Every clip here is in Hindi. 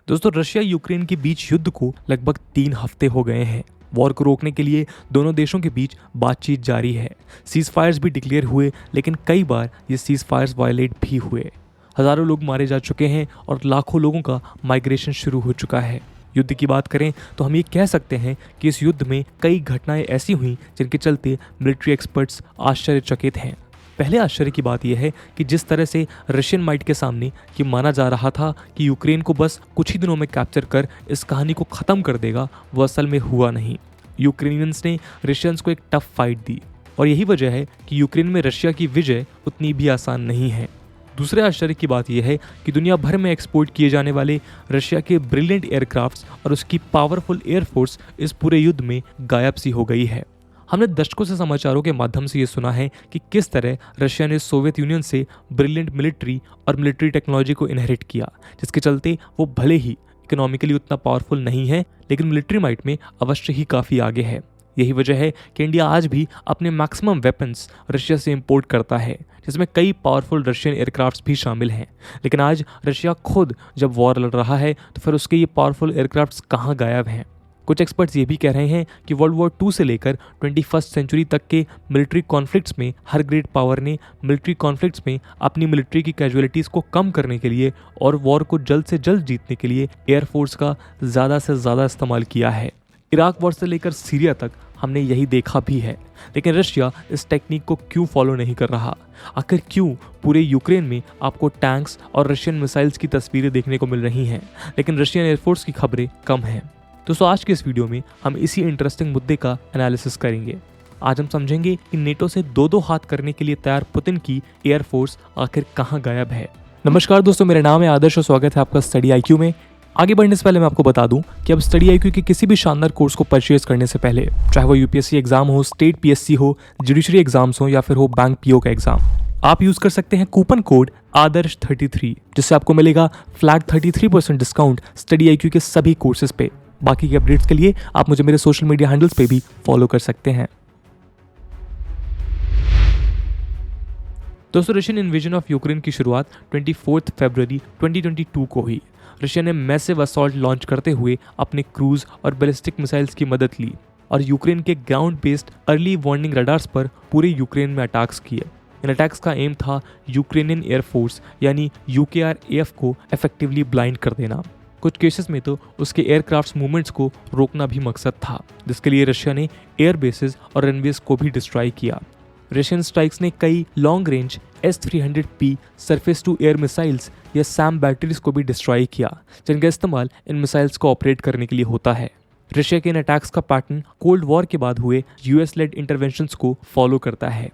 दोस्तों, रशिया यूक्रेन के बीच युद्ध को लगभग 3 हफ्ते हो गए हैं। वॉर को रोकने के लिए दोनों देशों के बीच बातचीत जारी है। सीज फायर्स भी डिक्लेयर हुए, लेकिन कई बार ये सीज फायर्स वायलेट भी हुए। हजारों लोग मारे जा चुके हैं और लाखों लोगों का माइग्रेशन शुरू हो चुका है। युद्ध की बात करें तो हम ये कह सकते हैं कि इस युद्ध में कई घटनाएं ऐसी हुई जिनके चलते मिलिट्री एक्सपर्ट्स आश्चर्यचकित हैं। पहले आश्चर्य की बात यह है कि जिस तरह से रशियन माइट के सामने ये माना जा रहा था कि यूक्रेन को बस कुछ ही दिनों में कैप्चर कर इस कहानी को ख़त्म कर देगा, वो असल में हुआ नहीं। यूक्रेनियंस ने रशियंस को एक टफ फाइट दी और यही वजह है कि यूक्रेन में रशिया की विजय उतनी भी आसान नहीं है। दूसरे आश्चर्य की बात यह है कि दुनिया भर में एक्सपोर्ट किए जाने वाले रशिया के ब्रिलियंट एयरक्राफ्ट्स और उसकी पावरफुल एयरफोर्स इस पूरे युद्ध में गायब सी हो गई है। हमने दशकों से समाचारों के माध्यम से ये सुना है कि किस तरह रशिया ने सोवियत यूनियन से ब्रिलियंट मिलिट्री टेक्नोलॉजी को इनहेरिट किया, जिसके चलते वो भले ही इकोनॉमिकली उतना पावरफुल नहीं है, लेकिन मिलिट्री माइट में अवश्य ही काफ़ी आगे है। यही वजह है कि इंडिया आज भी अपने मैक्सिमम वेपन्स रशिया से इंपोर्ट करता है, जिसमें कई पावरफुल रशियन एयरक्राफ्ट्स भी शामिल हैं। लेकिन आज रशिया खुद जब वॉर लड़ रहा है तो फिर उसके ये पावरफुल एयरक्राफ्ट्स कहाँ गायब हैं? कुछ एक्सपर्ट्स ये भी कह रहे हैं कि वर्ल्ड वॉर 2 से लेकर 21st सेंचुरी तक के मिलिट्री कॉन्फ्लिक्ट्स में हर ग्रेट पावर ने मिलिट्री कॉन्फ्लिक्ट्स में अपनी मिलिट्री की कैजुअलिटीज़ को कम करने के लिए और वॉर को जल्द से जल्द जीतने के लिए एयरफोर्स का ज़्यादा से ज़्यादा इस्तेमाल किया है। इराक वॉर से लेकर सीरिया तक हमने यही देखा भी है। लेकिन रशिया इस टेक्निक को क्यों फॉलो नहीं कर रहा? आखिर क्यों पूरे यूक्रेन में आपको टैंक्स और रशियन मिसाइल्स की तस्वीरें देखने को मिल रही हैं, लेकिन रशियन एयरफोर्स की खबरें कम हैं? दोस्तों, आज के इस वीडियो में हम इसी इंटरेस्टिंग मुद्दे का एनालिसिस करेंगे। आज हम समझेंगे कि नेटो से दो हाथ करने के लिए तैयार पुतिन की एयरफोर्स आखिर कहां गायब है। नमस्कार दोस्तों, मेरा नाम है आदर्श और स्वागत है आपका स्टडी आईक्यू में। आगे बढ़ने से पहले मैं आपको बता दूं कि अब स्टडी आईक्यू के किसी भी शानदार कोर्स को परचेज करने से पहले, चाहे वो यूपीएससी एग्जाम हो, स्टेट पीएससी हो, जुडिशरी एग्जाम्स हो या फिर हो बैंक पीओ का एग्जाम, आप यूज कर सकते हैं कूपन कोड आदर्श 33, जिससे आपको मिलेगा फ्लैट 33% डिस्काउंट स्टडी आईक्यू के सभी कोर्सेज पे। बाकी के अपडेट्स के लिए आप मुझे मेरे सोशल मीडिया हैंडल्स पे भी फॉलो कर सकते हैं। दोस्तों, रशियन इन्वेजन ऑफ यूक्रेन की शुरुआत 24 फरवरी 2022 को हुई। रशिया ने मैसिव असॉल्ट लॉन्च करते हुए अपने क्रूज और बैलिस्टिक मिसाइल्स की मदद ली और यूक्रेन के ground based early warning radars पर पूरे यूक्रेन में अटैक्स किए। इन अटैक्स का एम था यूक्रेनियन एयरफोर्स यानी UKRAF को इफेक्टिवली ब्लाइंड कर देना। कुछ केसेस में तो उसके एयरक्राफ्ट्स मूवमेंट्स को रोकना भी मकसद था, जिसके लिए रशिया ने एयर बेसेस और रनवेज को भी डिस्ट्रॉय किया। रशियन स्ट्राइक्स ने कई long range S-300P surface to air missiles या SAM बैटरीज को भी डिस्ट्रॉय किया, जिनका इस्तेमाल इन मिसाइल्स को ऑपरेट करने के लिए होता है। रशिया के इन अटैक्स का पैटर्न कोल्ड वॉर के बाद हुए US लेड इंटरवेंशंस को फॉलो करता है।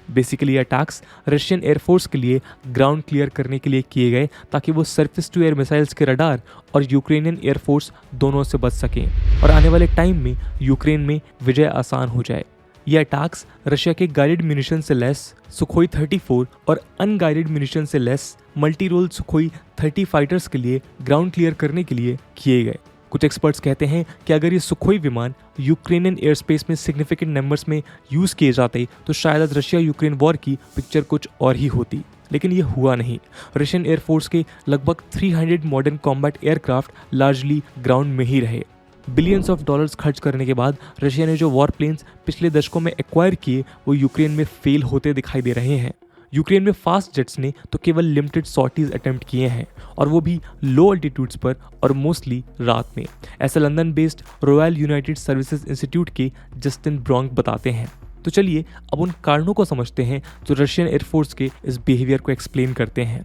बेसिकली अटैक्स रशियन एयरफोर्स के लिए ग्राउंड क्लियर करने के लिए किए गए, ताकि वो सरफेस टू एयर मिसाइल्स के रडार और यूक्रेनियन एयरफोर्स दोनों से बच सकें और आने वाले टाइम में यूक्रेन में विजय आसान हो जाए। ये अटैक्स रशिया के गाइडेड म्यूनिशन से लेस सुखोई 34 और अनगाइडेड म्यूनिशन से लेस मल्टी रोल सुखोई 30 फाइटर्स के लिए ग्राउंड क्लियर करने के लिए किए गए। कुछ एक्सपर्ट्स कहते हैं कि अगर ये सुखोई विमान यूक्रेनियन एयर स्पेस में सिग्निफिकेंट नंबर्स में यूज़ किए जाते तो शायद आज रशिया यूक्रेन वॉर की पिक्चर कुछ और ही होती, लेकिन ये हुआ नहीं। रशियन एयरफोर्स के लगभग 300 modern combat aircraft largely ground में ही रहे। बिलियंस ऑफ डॉलर्स खर्च करने के बाद रशिया ने जो वॉर प्लेन्स पिछले दशकों में एक्वायर किए, वो यूक्रेन में फेल होते दिखाई दे रहे हैं। यूक्रेन में फास्ट जेट्स ने तो केवल लिमिटेड सॉर्टीज अटेम्प्ट किए हैं, और वो भी लो अल्टीट्यूड्स पर और मोस्टली रात में। ऐसा London based royal United services institute के जस्टिन ब्रॉन्क बताते हैं। तो चलिए अब उन कारणों को समझते हैं जो रशियन एयरफोर्स के इस बिहेवियर को एक्सप्लेन करते हैं।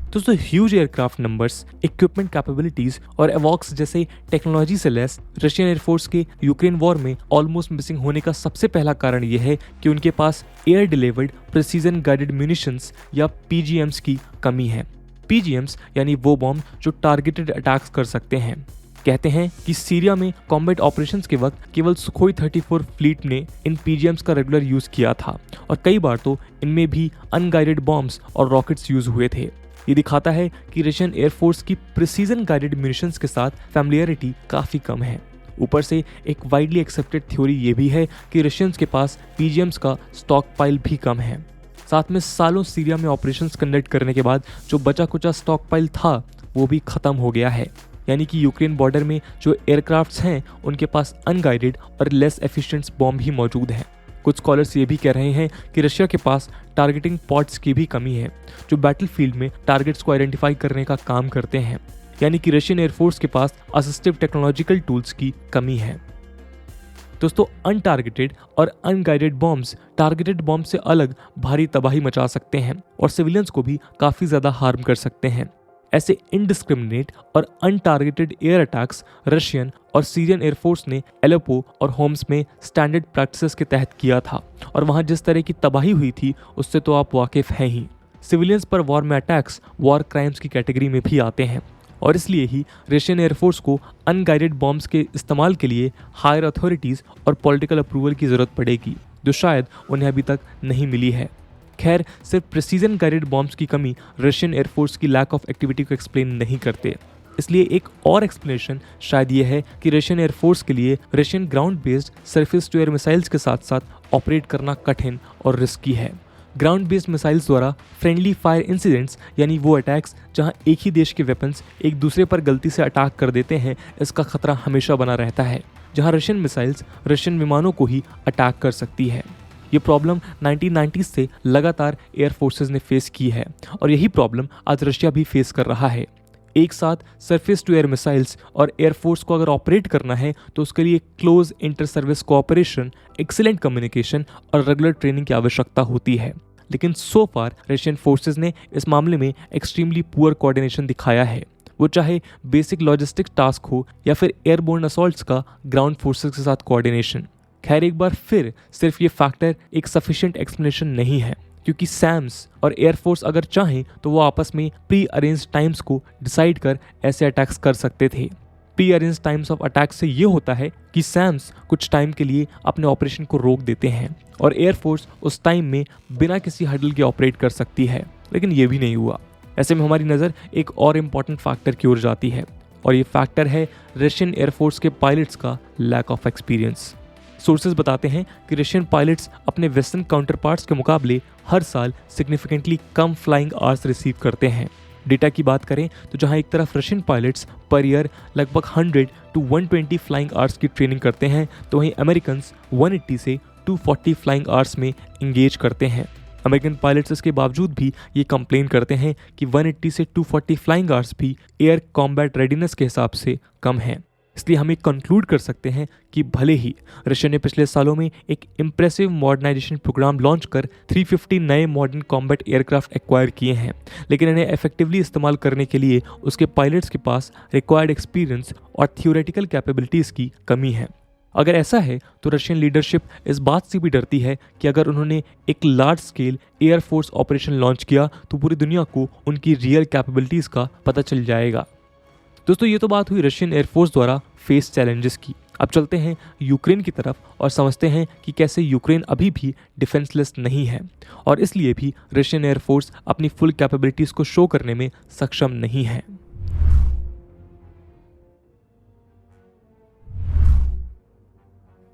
दोस्तों, huge aircraft numbers, equipment capabilities और एवॉक्स जैसे टेक्नोलॉजी से लेस रशियन एयरफोर्स के यूक्रेन वॉर में ऑलमोस्ट मिसिंग होने का सबसे पहला कारण यह है कि उनके पास air delivered precision guided munitions या PGMs की कमी है। PGMs यानी वो बॉम्ब जो टारगेटेड अटैक्स कर सकते हैं। कहते हैं कि सीरिया में कॉम्बैट ऑपरेशंस के वक्त केवल सुखोई 34 फ्लीट ने इन PGMs का रेगुलर यूज किया था, और कई बार तो इनमें भी अनगाइडेड बॉम्ब्स और रॉकेट्स यूज हुए थे। ये दिखाता है कि रशियन एयरफोर्स की प्रिसीजन गाइडेड म्यूनिशंस के साथ फैमिलियरिटी काफ़ी कम है। ऊपर से एक वाइडली एक्सेप्टेड थ्योरी ये भी है कि रशियंस के पास PGMs का स्टॉक पाइल भी कम है। साथ में सालों सीरिया में ऑपरेशंस कंडक्ट करने के बाद जो बचा कुचा स्टॉकपाइल था वो भी खत्म हो गया है। यानी कि यूक्रेन बॉर्डर में जो एयरक्राफ्ट्स हैं उनके पास अनगाइडेड और लेस एफिशिएंट बॉम्ब ही मौजूद हैं। कुछ स्कॉलर्स ये भी कह रहे हैं कि रशिया के पास टारगेटिंग पॉड्स की भी कमी है जो बैटलफील्ड में टारगेट्स को आइडेंटिफाई करने का काम करते हैं। यानी कि रशियन एयरफोर्स के पास असिस्टिव टेक्नोलॉजिकल टूल्स की कमी है। दोस्तों, अनटारगेटेड और अनगाइडेड बॉम्ब्स टारगेटेड बॉम्ब से अलग भारी तबाही मचा सकते हैं और सिविलियंस को भी काफी ज्यादा हार्म कर सकते हैं। ऐसे इनडिस्क्रिमिनेट और अनटारगेटेड एयर अटैक्स रशियन और सीरियन एयरफोर्स ने एलेपो और होम्स में स्टैंडर्ड प्रैक्टिसेस के तहत किया था और वहां जिस तरह की तबाही हुई थी उससे तो आप वाकिफ हैं ही। सिविलियंस पर वॉर में अटैक्स वॉर क्राइम्स की कैटेगरी में भी आते हैं और इसलिए ही रशियन एयरफोर्स को अनगाइडेड बॉम्ब्स के इस्तेमाल के लिए हायर अथॉरिटीज़ और पॉलिटिकल अप्रूवल की ज़रूरत पड़ेगी जो शायद उन्हें अभी तक नहीं मिली है। खैर, सिर्फ प्रिसीजन गाइडेड बॉम्ब्स की कमी रशियन एयरफोर्स की लैक ऑफ एक्टिविटी को एक्सप्लेन नहीं करते। इसलिए एक और एक्सप्लेनेशन शायद ये है कि रशियन एयरफोर्स के लिए Russian ground based surface to air missiles के साथ साथ ऑपरेट करना कठिन और रिस्की है। ग्राउंड बेस्ड मिसाइल्स द्वारा फ्रेंडली फायर इंसिडेंट्स यानी वो अटैक्स जहां एक ही देश के वेपन्स एक दूसरे पर गलती से अटैक कर देते हैं, इसका खतरा हमेशा बना रहता है, जहां रशियन मिसाइल्स रशियन विमानों को ही अटैक कर सकती है। ये प्रॉब्लम 1990s से लगातार एयर फोर्सेस ने फेस की है और यही प्रॉब्लम आज रशिया भी फेस कर रहा है। एक साथ सरफेस टू एयर मिसाइल्स और एयरफोर्स को अगर ऑपरेट करना है तो उसके लिए close inter service cooperation, excellent communication और रेगुलर ट्रेनिंग की आवश्यकता होती है। लेकिन सो फार रशियन फोर्सेस ने इस मामले में एक्सट्रीमली पुअर कोऑर्डिनेशन दिखाया है, वो चाहे बेसिक लॉजिस्टिक्स टास्क हो या फिर एयरबोर्न असॉल्ट्स का ग्राउंड फोर्सेस के साथ कोऑर्डिनेशन। खैर, एक बार फिर सिर्फ ये फैक्टर एक सफिशिएंट एक्सप्लेनेशन नहीं है, क्योंकि सैम्स और एयरफोर्स अगर चाहें तो वो आपस में प्री अरेंज टाइम्स को डिसाइड कर ऐसे अटैक्स कर सकते थे। Pre arrange times of attack से ये होता है कि सैम्स कुछ टाइम के लिए अपने ऑपरेशन को रोक देते हैं और एयरफोर्स उस टाइम में बिना किसी हडल के ऑपरेट कर सकती है, लेकिन ये भी नहीं हुआ। ऐसे में हमारी नज़र एक और इम्पॉर्टेंट फैक्टर की ओर जाती है और ये फैक्टर है रशियन एयरफोर्स के पायलट्स का लैक ऑफ एक्सपीरियंस। सोर्सेज बताते हैं कि रशियन पायलट्स अपने वेस्टर्न काउंटर पार्ट्स के मुकाबले हर साल सिग्निफिकेंटली कम फ्लाइंग आवर्स रिसीव करते हैं। डेटा की बात करें तो जहां एक तरफ रशियन पायलट्स पर ईयर लगभग 100 to 120 फ्लाइंग आवर्स की ट्रेनिंग करते हैं, तो वहीं अमेरिकन्स 180 से 240 फ्लाइंग आवर्स में इंगेज करते हैं। अमेरिकन पायलट्स इसके बावजूद भी ये कंप्लेन करते हैं कि 180 से 240 फ्लाइंग आवर्स भी एयर कॉम्बैट रेडीनेस के हिसाब से कम है। इसलिए हम एक कंक्लूड कर सकते हैं कि भले ही रशिया ने पिछले सालों में एक इम्प्रेसिव मॉडर्नाइजेशन प्रोग्राम लॉन्च कर 350 नए मॉडर्न कॉम्बैट एयरक्राफ्ट एक्वायर किए हैं, लेकिन इन्हें इफेक्टिवली इस्तेमाल करने के लिए उसके पायलट्स के पास रिक्वायर्ड एक्सपीरियंस और थियोरेटिकल कैपेबिलिटीज़ की कमी है। अगर ऐसा है तो रशियन लीडरशिप इस बात से भी डरती है कि अगर उन्होंने एक large scale air force operation launch किया तो पूरी दुनिया को उनकी रियल कैपेबिलिटीज़ का पता चल जाएगा। दोस्तों, ये तो बात हुई रशियन एयरफोर्स द्वारा फेस चैलेंजेस की। अब चलते हैं यूक्रेन की तरफ और समझते हैं कि कैसे यूक्रेन अभी भी डिफेंसलेस नहीं है और इसलिए भी रशियन एयरफोर्स अपनी फुल कैपेबिलिटीज़ को शो करने में सक्षम नहीं है।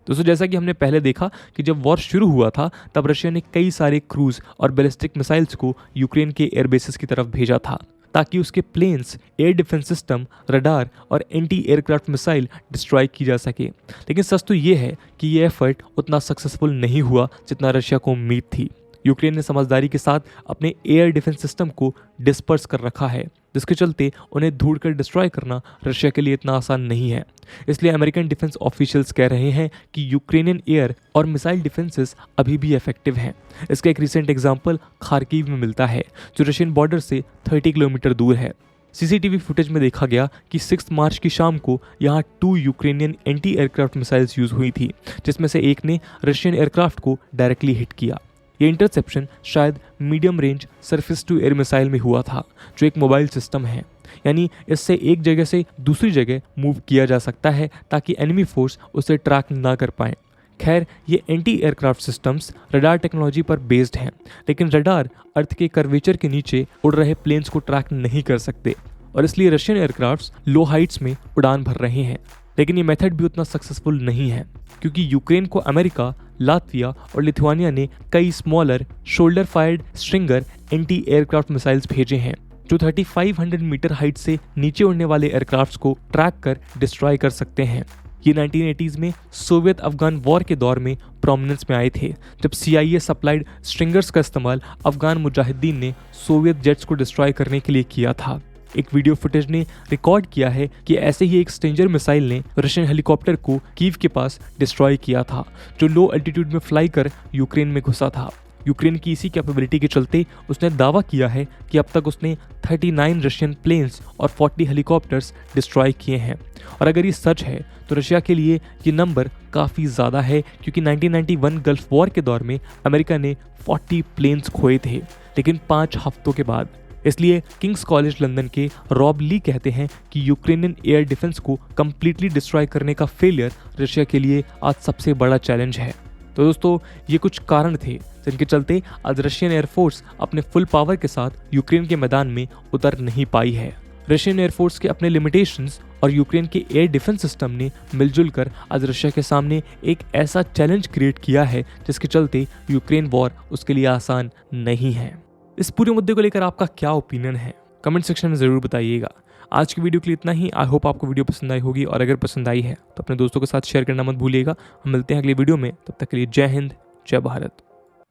दोस्तों, जैसा कि हमने पहले देखा कि जब वॉर शुरू हुआ था तब रशिया ने कई सारे क्रूज और बैलिस्टिक मिसाइल्स को यूक्रेन के एयरबेसेस की तरफ भेजा था ताकि उसके planes, air defence system, radar और एंटी एयरक्राफ्ट मिसाइल डिस्ट्रॉय की जा सके। लेकिन सच तो ये है कि ये एफर्ट उतना सक्सेसफुल नहीं हुआ जितना रशिया को उम्मीद थी। यूक्रेन ने समझदारी के साथ अपने एयर डिफेंस सिस्टम को डिस्पर्स कर रखा है, जिसके चलते उन्हें ढूंढकर डिस्ट्रॉय करना रशिया के लिए इतना आसान नहीं है। इसलिए अमेरिकन डिफेंस ऑफिशियल्स कह रहे हैं कि यूक्रेनियन एयर और मिसाइल डिफेंसेस अभी भी इफेक्टिव हैं। इसका एक रिसेंट एग्जाम्पल खार्किव में मिलता है, जो रशियन बॉर्डर से 30 किलोमीटर दूर है। सीसीटीवी फुटेज में देखा गया कि 6 मार्च की शाम को यहाँ 2 Ukrainian anti aircraft missiles use हुई थी, जिसमें से एक ने रशियन एयरक्राफ्ट को डायरेक्टली हिट किया। ये इंटरसेप्शन शायद medium range surface to air missile में हुआ था, जो एक मोबाइल सिस्टम है, यानी इससे एक जगह से दूसरी जगह मूव किया जा सकता है ताकि एनिमी फोर्स उसे ट्रैक ना कर पाए। खैर, ये anti aircraft systems radar technology पर बेस्ड हैं, लेकिन रडार अर्थ के कर्वेचर के नीचे उड़ रहे प्लेन्स को ट्रैक नहीं कर सकते और इसलिए रशियन एयरक्राफ्ट्स लो हाइट्स में उड़ान भर रहे हैं। लेकिन ये मेथड भी उतना सक्सेसफुल नहीं है, क्योंकि यूक्रेन को अमेरिका, लातविया और लिथुआनिया ने कई smaller shoulder fired stringer anti aircraft missiles भेजे हैं, जो 3500 मीटर हाइट से नीचे उड़ने वाले एयरक्राफ्ट्स को ट्रैक कर डिस्ट्रॉय कर सकते हैं। ये 1980s में सोवियत अफगान वॉर के दौर में प्रोमिनेंस में आए थे, जब CIA सप्लाइड स्ट्रिंगर्स का इस्तेमाल अफगान मुजाहिदीन ने सोवियत जेट्स को डिस्ट्रॉय करने के लिए किया था। एक वीडियो फुटेज ने रिकॉर्ड किया है कि ऐसे ही एक स्ट्रेंजर मिसाइल ने रशियन हेलीकॉप्टर को कीव के पास डिस्ट्रॉय किया था, जो लो एल्टीट्यूड में फ्लाई कर यूक्रेन में घुसा था। यूक्रेन की इसी कैपेबिलिटी के चलते उसने दावा किया है कि अब तक उसने 39 रशियन प्लेन्स और 40 हेलीकॉप्टर्स डिस्ट्रॉय किए हैं। और अगर ये सच है तो रशिया के लिए ये नंबर काफ़ी ज़्यादा है, क्योंकि 1991 गल्फ वॉर के दौर में अमेरिका ने 40 प्लेन्स खोए थे, लेकिन 5 हफ्तों के बाद। इसलिए किंग्स कॉलेज लंदन के रॉब ली कहते हैं कि यूक्रेनियन एयर डिफेंस को कंप्लीटली डिस्ट्रॉय करने का फेलियर रशिया के लिए आज सबसे बड़ा चैलेंज है। तो दोस्तों, ये कुछ कारण थे जिनके चलते आज रशियन एयरफोर्स अपने फुल पावर के साथ यूक्रेन के मैदान में उतर नहीं पाई है। रशियन एयरफोर्स के अपने लिमिटेशंस और यूक्रेन के एयर डिफेंस सिस्टम ने मिलजुल कर आज रशिया के सामने एक ऐसा चैलेंज क्रिएट किया है जिसके चलते यूक्रेन वॉर उसके लिए आसान नहीं है। इस पूरे मुद्दे को लेकर आपका क्या ओपिनियन है, कमेंट सेक्शन में ज़रूर बताइएगा। आज की वीडियो के लिए इतना ही। आई होप आपको वीडियो पसंद आई होगी, और अगर पसंद आई है तो अपने दोस्तों के साथ शेयर करना मत भूलिएगा। हम मिलते हैं अगली वीडियो में, तब तक के लिए जय हिंद, जय भारत।